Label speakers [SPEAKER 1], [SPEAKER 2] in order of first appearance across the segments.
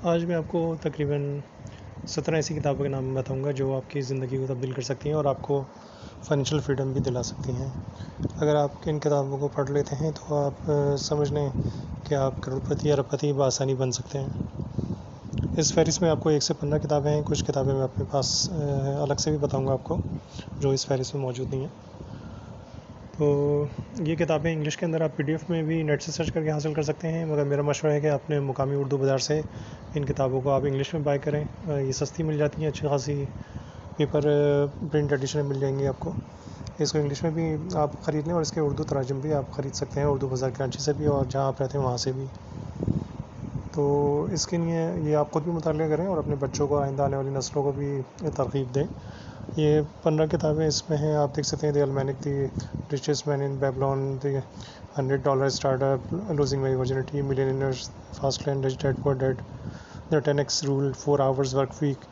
[SPEAKER 1] آج میں آپ کو تقریباً 17 ایسی کتابوں کے نام بتاؤں گا جو آپ کی زندگی کو تبدیل کر سکتی ہیں اور آپ کو فائنینشیل فریڈم بھی دلا سکتی ہیں۔ اگر آپ ان کتابوں کو پڑھ لیتے ہیں تو آپ سمجھ لیں کہ آپ کروڑپتی یا ارب پتی بآسانی بن سکتے ہیں۔ اس فہرست میں آپ کو 1 سے 15 کتابیں ہیں، کچھ کتابیں میں اپنے پاس الگ سے بھی بتاؤں گا آپ کو جو اس فہرست میں موجود نہیں ہیں۔ تو یہ کتابیں انگلش کے اندر آپ PDF میں بھی نیٹ سے سرچ کر کے حاصل کر سکتے ہیں، مگر میرا مشورہ ہے کہ آپ نے مقامی اردو بازار سے ان کتابوں کو آپ انگلش میں بائی کریں۔ یہ سستی مل جاتی ہیں، اچھی خاصی پیپر پرنٹ ایڈیشن مل جائیں گی آپ کو۔ اس کو انگلش میں بھی آپ خرید لیں اور اس کے اردو تراجم بھی آپ خرید سکتے ہیں، اردو بازار کراچی سے بھی اور جہاں آپ رہتے ہیں وہاں سے بھی۔ تو اس کے لیے یہ آپ خود بھی مطالعہ کریں اور اپنے بچوں کو، آئندہ آنے والی نسلوں کو بھی ترغیب دیں۔ یہ 15 کتابیں اس میں ہیں، آپ دیکھ سکتے ہیں: the almanack, the richest man in Babylon, the $100 start up, losing my virginity, millionaire، fast lane, rich dad poor dad, the 10x rule, 4 hours work week,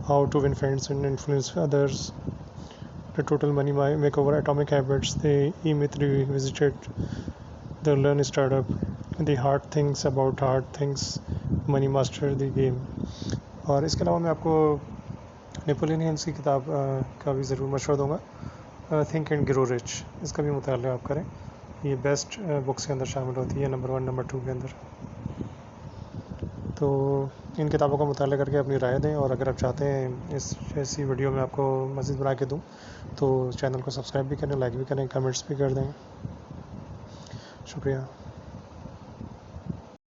[SPEAKER 1] how to win friends and influence others, the total money make over, atomic habits, the E-Myth revisited, the lean start up, the hard things about hard things, money master the game. اور اس کے علاوہ میں آپ کو Napoleon Hills کی کتاب کا بھی ضرور مشورہ دوں گا، تھنک اینڈ گرو رچ، اس کا بھی مطالعہ آپ کریں۔ یہ بیسٹ بکس کے اندر شامل ہوتی ہے، نمبر 1 نمبر 2 کے اندر۔ تو ان کتابوں کا مطالعہ کر کے اپنی رائے دیں، اور اگر آپ چاہتے ہیں اس ایسی ویڈیو میں آپ کو مزید بنا کے دوں تو چینل کو سبسکرائب بھی کریں، لائک بھی کریں، کمنٹس بھی کر دیں۔ شکریہ۔